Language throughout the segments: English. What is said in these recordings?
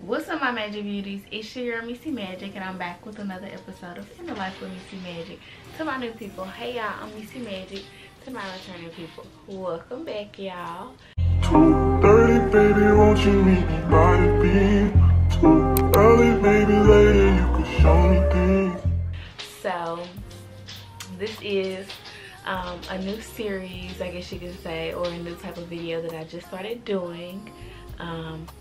What's up, my magic beauties? It's your girl Missy Magic, and I'm back with another episode of In the Life with Missy Magic. To my new people, hey y'all, I'm Missy Magic. To my returning people, welcome back, y'all. 2:30, baby, won't you meet me by the beach? Too early, maybe later, you could show me things. So this is a new series, I guess you could say, or a new type of video that I just started doing.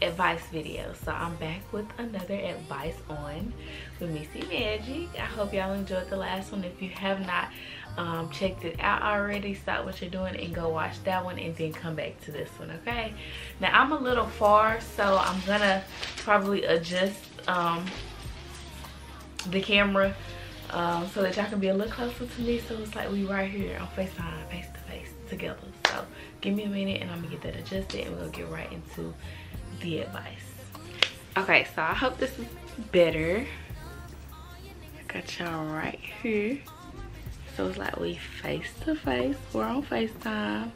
Advice video. So I'm back with another advice on with Missy Magic. I hope y'all enjoyed the last one. If you have not checked it out already, stop what you're doing and go watch that one and then come back to this one, okay? Now I'm a little far, so I'm gonna probably adjust the camera so that y'all can be a little closer to me, so it's like we right here on FaceTime, face to face together. So give me a minute and I'm gonna get that adjusted and we'll get right into the advice. Okay, so I hope this is better. I got y'all right here, so it's like we face to face. We're on FaceTime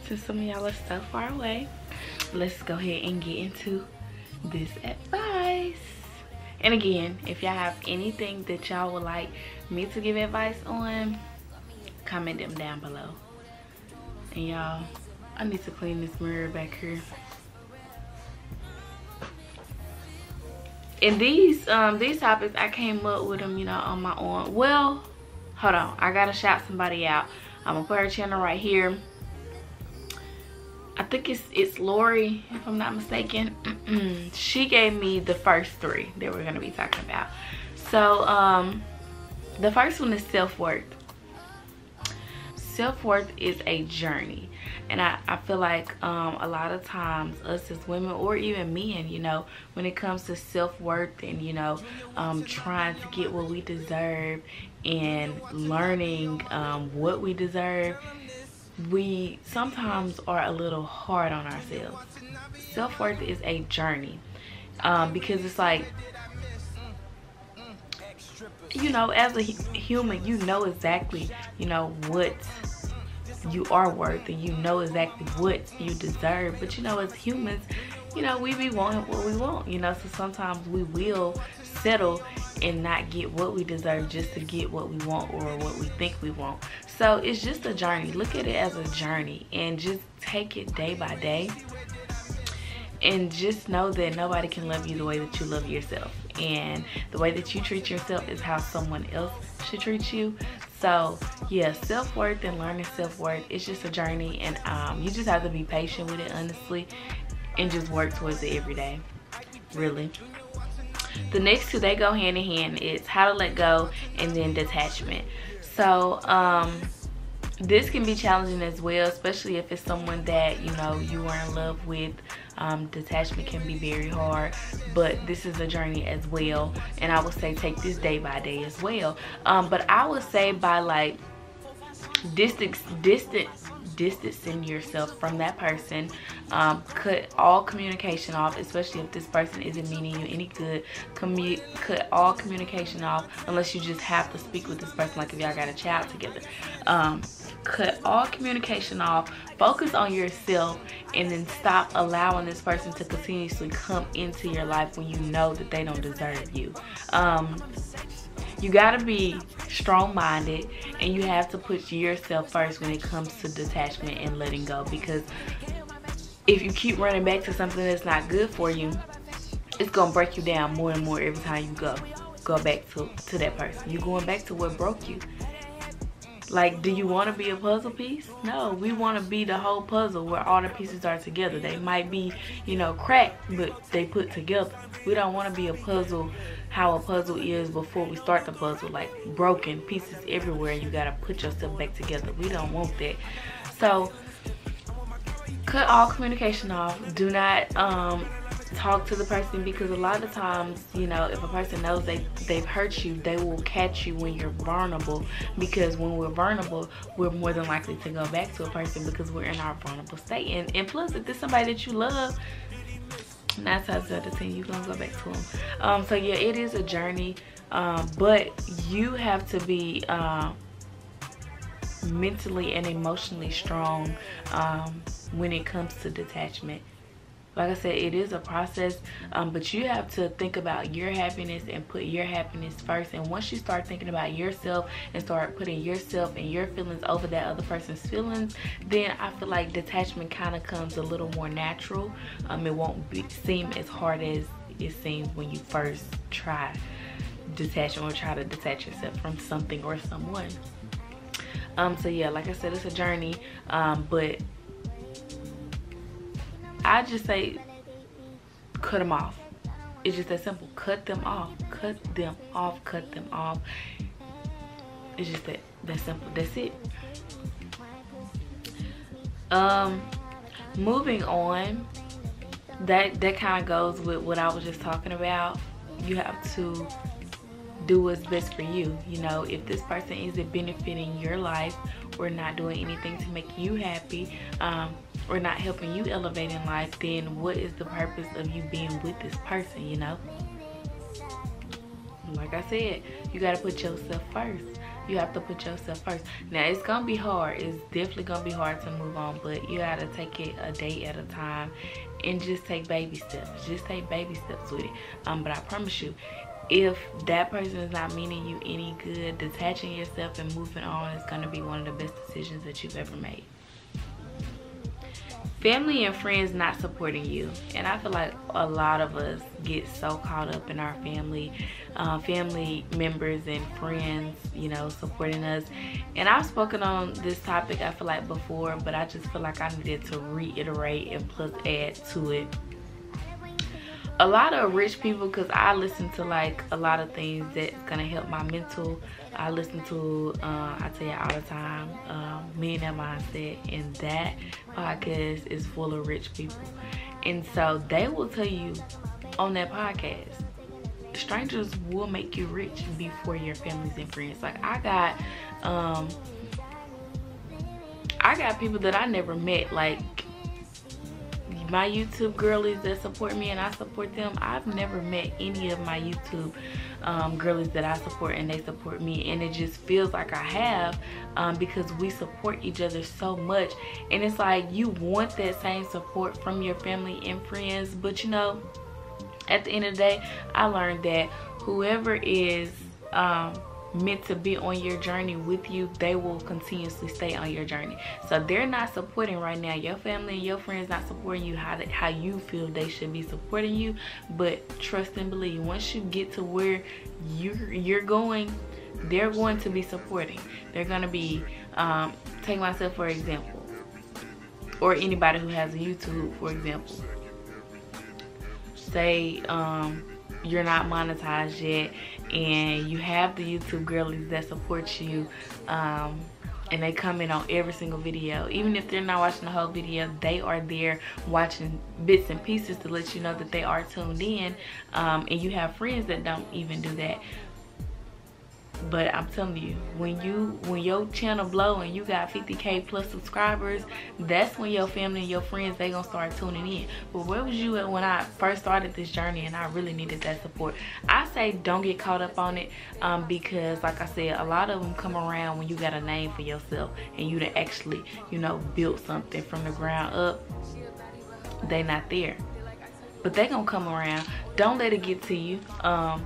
since some of y'all are so far away. Let's go ahead and get into this advice. And again, if y'all have anything that y'all would like me to give advice on, comment them down below. And y'all, I need to clean this mirror back here. And these topics, I came up with them, you know, on my own. Well, hold on, I gotta shout somebody out. I'm gonna put her channel right here. I think it's Lori, if I'm not mistaken. She gave me the first three that we're gonna be talking about. So the first one is self-worth. Self-worth is a journey, and I feel like a lot of times us as women, or even men, you know, when it comes to self-worth and, you know, trying to get what we deserve and learning what we deserve, we sometimes are a little hard on ourselves. Self-worth is a journey, because it's like, you know, as a human, you know exactly, you know, what you are worth, and you know exactly what you deserve. But you know, as humans, you know, we be wanting what we want, you know, so sometimes we will settle and not get what we deserve just to get what we want or what we think we want. So it's just a journey. Look at it as a journey and just take it day by day, and just know that nobody can love you the way that you love yourself, and the way that you treat yourself is how someone else should treat you. So yeah, self-worth and learning self-worth, it's just a journey, and you just have to be patient with it, honestly, and just work towards it every day, really. The next two, they go hand in hand. It's how to let go and then detachment. So this can be challenging as well, especially if it's someone that, you know, you are in love with. Detachment can be very hard, but this is a journey as well, and I would say take this day by day as well. But I would say by like distancing yourself from that person, cut all communication off, especially if this person isn't meaning you any good. Cut all communication off unless you just have to speak with this person, like if y'all got a child together. Cut all communication off, focus on yourself, and then stop allowing this person to continuously come into your life when you know that they don't deserve you. You gotta be strong-minded, and you have to put yourself first when it comes to detachment and letting go, because if you keep running back to something that's not good for you, it's gonna break you down more and more every time you go back to that person. You're going back to what broke you. Like, do you want to be a puzzle piece? No, we want to be the whole puzzle where all the pieces are together. They might be, you know, cracked, but they put together. We don't want to be a puzzle, how a puzzle is before we start the puzzle, like broken pieces everywhere and you got to put yourself back together. We don't want that. So cut all communication off. Do not talk to the person, because a lot of times, you know, if a person knows they've hurt you, they will catch you when you're vulnerable, because when we're vulnerable, we're more than likely to go back to a person because we're in our vulnerable state. And plus, if there's somebody that you love, 9 times out of 10 you're gonna go back to them. So yeah, it is a journey, but you have to be mentally and emotionally strong when it comes to detachment. like I said, it is a process, but you have to think about your happiness and put your happiness first. And once you start thinking about yourself and start putting yourself and your feelings over that other person's feelings, then I feel like detachment kind of comes a little more natural. It won't seem as hard as it seems when you first try detachment or try to detach yourself from something or someone. So yeah, like I said, it's a journey, but I just say cut them off. It's just that simple. Cut them off. Cut them off. Cut them off. It's just that simple. That's it. Moving on. That kind of goes with what I was just talking about. You have to do what's best for you. You know, if this person isn't benefiting your life or not doing anything to make you happy, or not helping you elevate in life, then what is the purpose of you being with this person, you know? Like I said, you got to put yourself first. You have to put yourself first. Now, it's gonna be hard. It's definitely gonna be hard to move on, but you gotta take it a day at a time and just take baby steps. Just take baby steps with it. But I promise you, if that person is not meaning you any good, detaching yourself and moving on is gonna be one of the best decisions that you've ever made. Family and friends not supporting you, and I feel like a lot of us get so caught up in our family members and friends, you know, supporting us. And I've spoken on this topic, I feel like, before, but I just feel like I needed to reiterate and plus add to it. A lot of rich people, because I listen to like a lot of things that's gonna help my mental. I listen to I tell you all the time, Millionaire Mindset, and that podcast is full of rich people, and so they will tell you on that podcast, strangers will make you rich before your families and friends. Like I got people that I never met, like my YouTube girlies that support me and I support them. I've never met any of my YouTube girlies that I support and they support me, and it just feels like I have, because we support each other so much. And it's like you want that same support from your family and friends, but you know, at the end of the day, I learned that whoever is meant to be on your journey with you, they will continuously stay on your journey. So they're not supporting right now, your family and your friends not supporting you how you feel they should be supporting you, but trust and believe, once you get to where you're going, they're going to be supporting. They're going to be take myself for example, or anybody who has a YouTube for example. Say you're not monetized yet and you have the YouTube girlies that support you, and they come in on every single video. Even if they're not watching the whole video, they are there watching bits and pieces to let you know that they are tuned in, and you have friends that don't even do that. But I'm telling you, when your channel blow and you got 50K plus subscribers, that's when your family and your friends, they gonna start tuning in. But where was you at when I first started this journey and I really needed that support? I say don't get caught up on it, because like I said, a lot of them come around when you got a name for yourself and you done actually, you know, built something from the ground up. They not there, but they gonna come around. Don't let it get to you.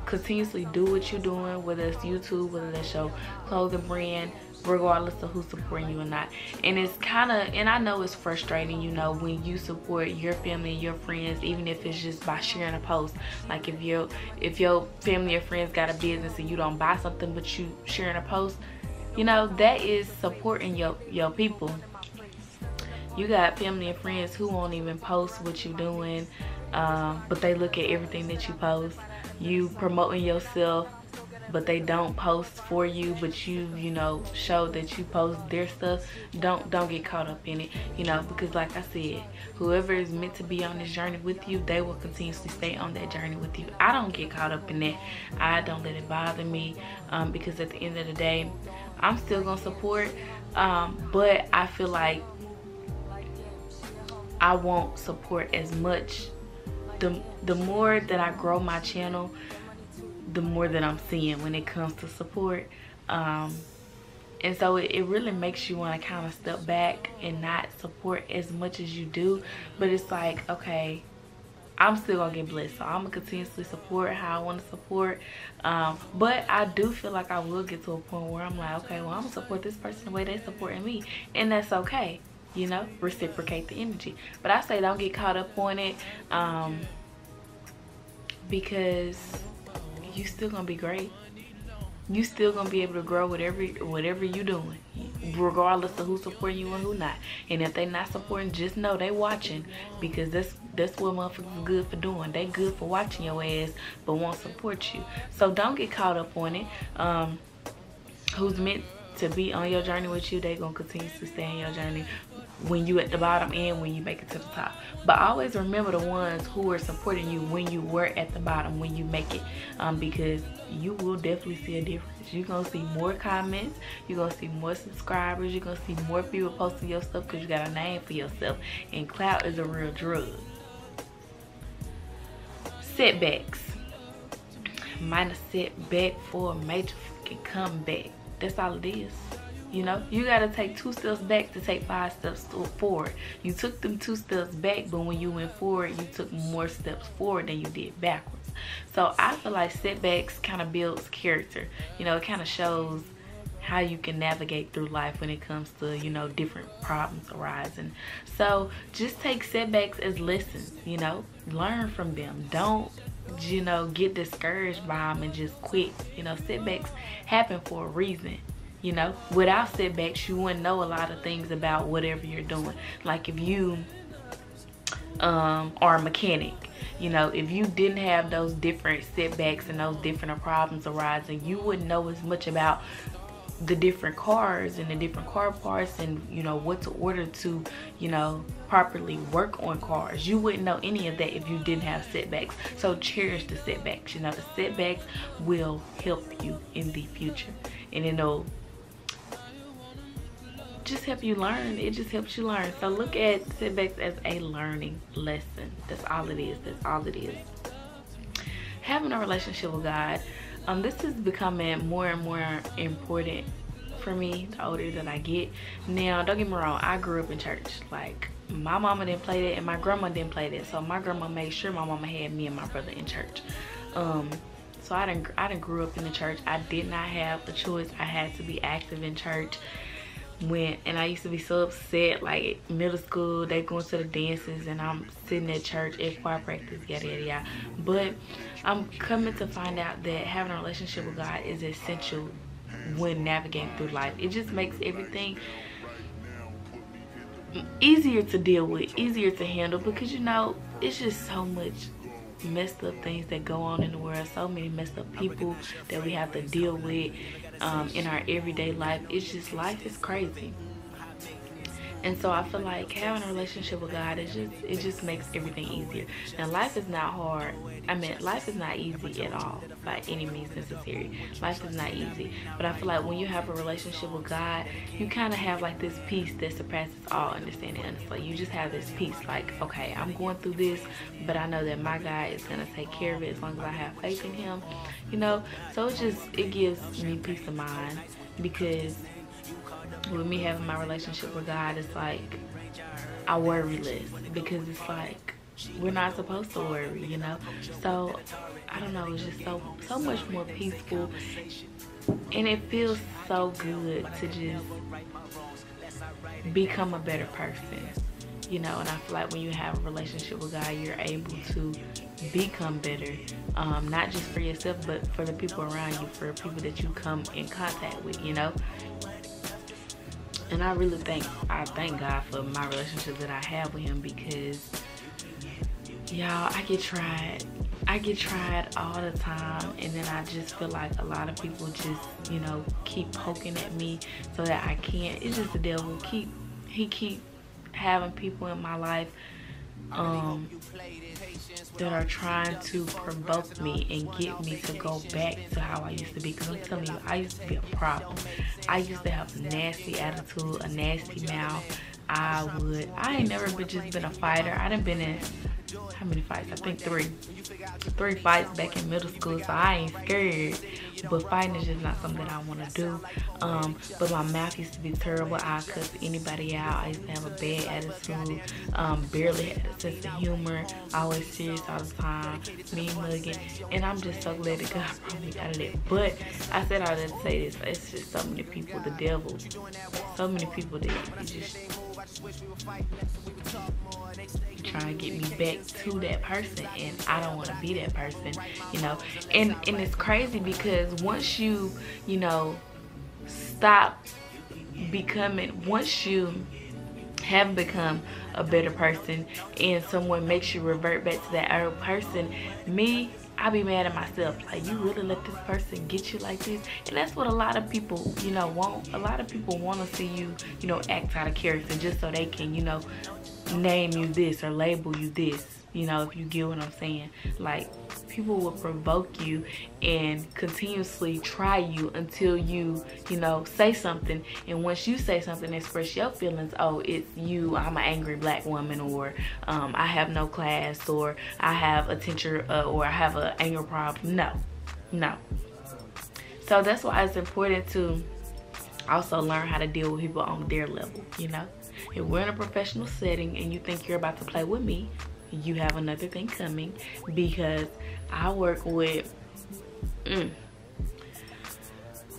Continuously do what you're doing, whether it's YouTube, whether that's your clothing brand, regardless of who's supporting you or not. And it's kind of, and I know it's frustrating, you know, when you support your family and your friends, even if it's just by sharing a post. Like if your family or friends got a business and you don't buy something but you sharing a post, you know, that is supporting your people. You got family and friends who won't even post what you're doing, but they look at everything that you post. You promoting yourself, but they don't post for you, but you know, show that you post their stuff. Don't get caught up in it, you know, because like I said, whoever is meant to be on this journey with you, they will continuously stay on that journey with you. I don't get caught up in that. I don't let it bother me, because at the end of the day, I'm still gonna support, but I feel like I won't support as much. The more that I grow my channel, the more that I'm seeing when it comes to support, and so it really makes you want to kind of step back and not support as much as you do. But it's like, okay, I'm still gonna get blessed. So I'm gonna continuously support how I want to support. But I do feel like I will get to a point where I'm like, okay, well, I'm gonna support this person the way they're supporting me, and that's okay. You know, reciprocate the energy. But I say don't get caught up on it, because you still gonna be great. You still gonna be able to grow whatever you doing, regardless of who's supporting you and who not. And if they not supporting, just know they watching, because that's what motherfuckers are good for doing. They good for watching your ass but won't support you. So don't get caught up on it. Who's meant to be on your journey with you, they gonna continue to stay on your journey when you at the bottom and when you make it to the top. But always remember the ones who are supporting you when you were at the bottom, when you make it, because you will definitely see a difference. You're gonna see more comments, you're gonna see more subscribers, you're gonna see more people posting your stuff because you got a name for yourself, and clout is a real drug. Setbacks. Minor setback for a major fucking comeback. That's all it is. You know, you gotta take 2 steps back to take 5 steps forward. You took them 2 steps back, but when you went forward, you took more steps forward than you did backwards. So I feel like setbacks kind of builds character. You know, it kind of shows how you can navigate through life when it comes to, you know, different problems arising. So just take setbacks as lessons, you know, learn from them. Don't, you know, get discouraged by them and just quit. You know, setbacks happen for a reason. You know, without setbacks, you wouldn't know a lot of things about whatever you're doing. Like if you are a mechanic, you know, if you didn't have those different setbacks and those different problems arising, you wouldn't know as much about the different cars and the different car parts and, you know, what to order to, you know, properly work on cars. You wouldn't know any of that if you didn't have setbacks. So cherish the setbacks. You know, the setbacks will help you in the future, and it'll just help you learn. It just helps you learn. So look at setbacks as a learning lesson. That's all it is. That's all it is. Having a relationship with God, this is becoming more and more important for me the older that I get. Now, don't get me wrong, I grew up in church. Like, my mama didn't play that and my grandma didn't play that. So my grandma made sure my mama had me and my brother in church. So I didn't grew up in the church. I did not have a choice. I had to be active in church. And I used to be so upset, like middle school, they going to the dances and I'm sitting at church at choir practice, yada yada yada. But I'm coming to find out that having a relationship with God is essential when navigating through life. It just makes everything easier to deal with, easier to handle, because, you know, it's just so much messed up things that go on in the world, so many messed up people that we have to deal with in our everyday life. It's just, life is crazy. And so I feel like having a relationship with God, it just makes everything easier. Now, life is not hard. I mean, life is not easy at all by any means necessary. Life is not easy. But I feel like when you have a relationship with God, you kind of have like this peace that surpasses all understanding. Honestly, you just have this peace. Like, okay, I'm going through this, but I know that my God is gonna take care of it as long as I have faith in Him. You know, so it gives me peace of mind, because with me having my relationship with God, it's like I worry less, because it's like we're not supposed to worry, you know. So I don't know, it's just so much more peaceful, and it feels so good to just become a better person, you know. And I feel like when you have a relationship with God, you're able to become better, not just for yourself, but for the people around you, for people that you come in contact with, you know. And I really thank God for my relationship that I have with Him, because y'all, I get tried all the time, and then I just feel like a lot of people just, you know, keep poking at me so that I can't. It's just the devil. He keep having people in my life that are trying to provoke me and get me to go back to how I used to be. Because I'm telling you, I used to be a problem. I used to have a nasty attitude, a nasty mouth. I ain't never been a fighter. I done been in how many fights? I think 3 fights back in middle school, so I ain't scared. But fighting is just not something that I want to do. But my mouth used to be terrible. I cuss anybody out. I used to have a bad attitude. Barely had a sense of humor. Always serious all the time. Mean mugging. And I'm just so glad that God brought me out of that. But I said I didn't say this. It's just so many people, the devil. So many people that just trying to get me back to that person, and I don't want to be that person, you know. And it's crazy because once you know, stop becoming, once you have become a better person and someone makes you revert back to that old person, I be mad at myself, like, you really let this person get you like this? And that's what a lot of people, you know, want. A lot of people want to see you, you know, act out of character just so they can, you know, name you this or label you this, you know, if you get what I'm saying. Like, people will provoke you and continuously try you until you know, say something. And once you say something, express your feelings, oh, it's you, I'm an angry black woman, or I have no class, or I have a teacher, or I have an anger problem. No. So that's why it's important to also learn how to deal with people on their level, you know. If we're in a professional setting and you think you're about to play with me, you have another thing coming, because I work with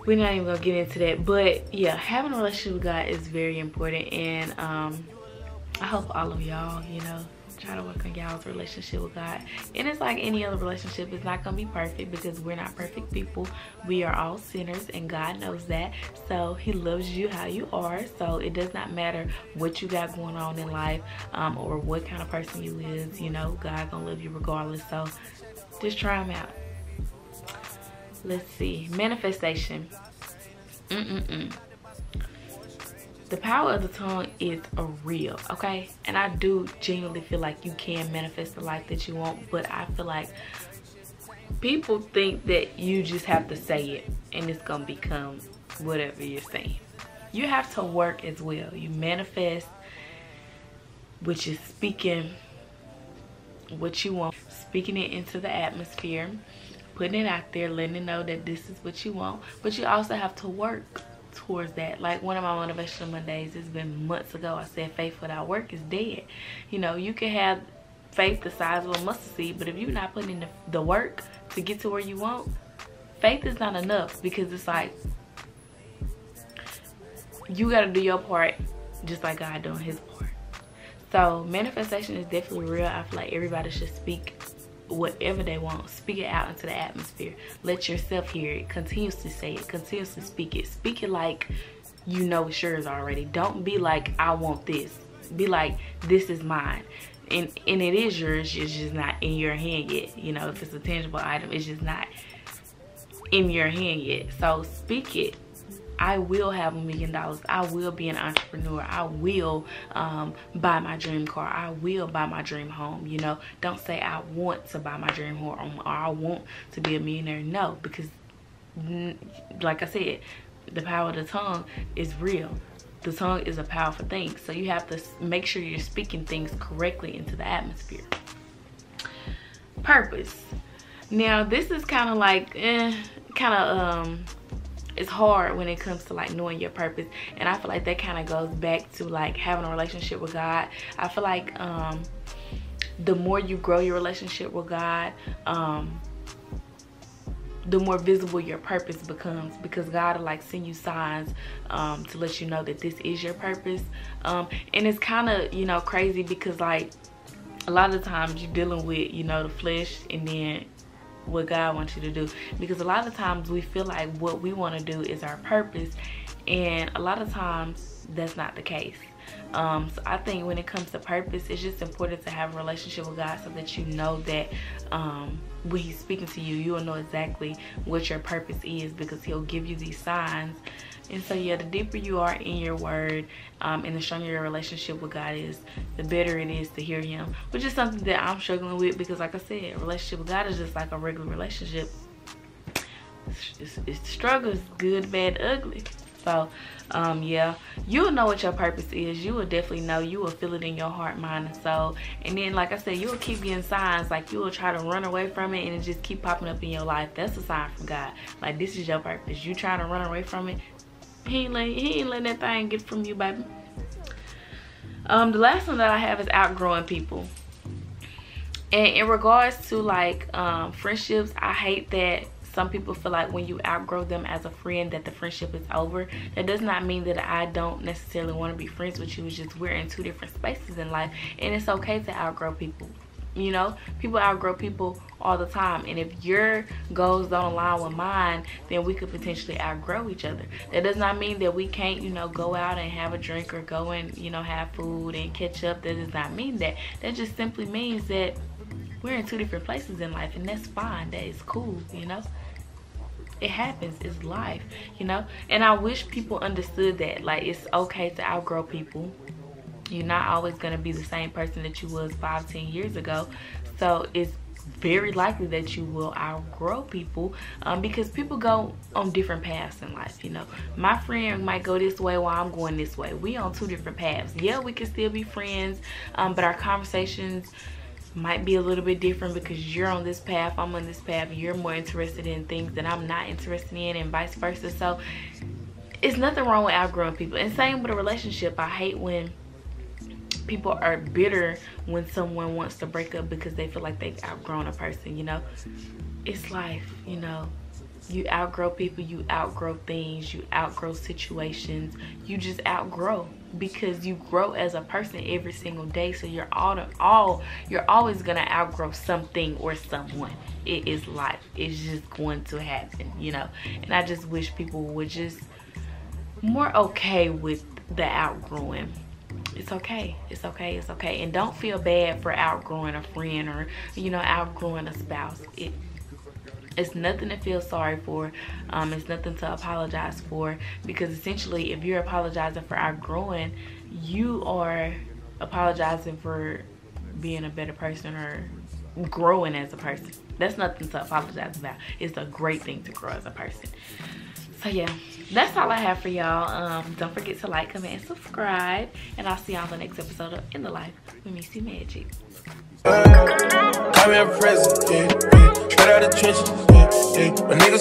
we're not even gonna get into that. But yeah, having a relationship with God is very important, and I hope all of y'all, you know, try to work on y'all's relationship with God. And it's like any other relationship, it's not gonna be perfect, because we're not perfect people. We are all sinners, and God knows that. So he loves you how you are. So it does not matter what you got going on in life, or what kind of person you is, you know, God gonna love you regardless. So just try him out. Let's see, manifestation. The power of the tongue is real, okay? And I do genuinely feel like you can manifest the life that you want, but I feel like people think that you just have to say it and it's gonna become whatever you're saying. You have to work as well. You manifest, which is speaking what you want, speaking it into the atmosphere, putting it out there, letting it know that this is what you want. But you also have to work towards that. Like one of my motivational Mondays, it's been months ago, I said faith without work is dead. You know, you can have faith the size of a mustard seed, but if you're not putting in the work to get to where you want, faith is not enough, because it's like you got to do your part just like God doing his part. So manifestation is definitely real. I feel like everybody should speak whatever they want. Speak it out into the atmosphere. Let yourself hear it. Continuously say it. Continuously speak it. Speak it like you know it's yours already. Don't be like, I want this. Be like, this is mine. And it is yours, it's just not in your hand yet. You know, if it's a tangible item, it's just not in your hand yet. So speak it. I will have $1 million. I will be an entrepreneur. I will buy my dream car. I will buy my dream home. You know, don't say I want to buy my dream home, or I want to be a millionaire. No, because like I said, the power of the tongue is real. The tongue is a powerful thing. So you have to make sure you're speaking things correctly into the atmosphere. Purpose. Now this is kind of like it's hard when it comes to like knowing your purpose, and I feel like that kind of goes back to like having a relationship with God. I feel like the more you grow your relationship with God, the more visible your purpose becomes, because God will like send you signs to let you know that this is your purpose. And it's kind of, you know, crazy, because like a lot of times you're dealing with, you know, the flesh and then what God wants you to do, because a lot of times we feel like what we want to do is our purpose, and a lot of times that's not the case. So I think when it comes to purpose, it's just important to have a relationship with God, so that you know that when he's speaking to you, you'll know exactly what your purpose is, because he'll give you these signs. And so yeah, the deeper you are in your word, and the stronger your relationship with God is, the better it is to hear him, which is something that I'm struggling with, because like I said, a relationship with God is just like a regular relationship. It's struggles, good, bad, ugly. So yeah, you'll know what your purpose is. You will definitely know. You will feel it in your heart, mind, and soul. And then, like I said, you will keep getting signs. Like, you will try to run away from it and it just keep popping up in your life. That's a sign from God. Like, this is your purpose. You trying to run away from it, he ain't letting that thing get from you, baby. The last one that I have is outgrowing people. And in regards to like friendships, I hate that some people feel like when you outgrow them as a friend that the friendship is over. That does not mean that I don't necessarily want to be friends with you. It's just we're in two different spaces in life, and it's okay to outgrow people. You know, people outgrow people all the time, and if your goals don't align with mine, then we could potentially outgrow each other. That does not mean that we can't, you know, go out and have a drink or go and, you know, have food and catch up. That does not mean that. That just simply means that we're in two different places in life, and that's fine. That is cool, you know. It happens. It's life, you know. And I wish people understood that. Like, it's okay to outgrow people. You're not always going to be the same person that you was 5-10 years ago. So it's very likely that you will outgrow people because people go on different paths in life, you know. My friend might go this way while I'm going this way. We on two different paths. Yeah, we can still be friends, but our conversations might be a little bit different because you're on this path, I'm on this path, you're more interested in things that I'm not interested in, and vice versa. So it's nothing wrong with outgrowing people. And same with a relationship. I hate when people are bitter when someone wants to break up because they feel like they've outgrown a person, you know. It's life, you know. You outgrow people, you outgrow things, you outgrow situations. You just outgrow because you grow as a person every single day. So you're always gonna outgrow something or someone. It is life. It's just going to happen, you know. And I just wish people would just more okay with the outgrowing. It's okay. It's okay. It's okay. And don't feel bad for outgrowing a friend or, you know, outgrowing a spouse. It's nothing to feel sorry for. It's nothing to apologize for, because essentially if you're apologizing for outgrowing, you are apologizing for being a better person or growing as a person. That's nothing to apologize about. It's a great thing to grow as a person. So yeah, that's all I have for y'all. Don't forget to like, comment, and subscribe, and I'll see y'all on the next episode of In the Life with Missy Magic. I'm in prison, yeah, straight out of the trenches, yeah, my niggas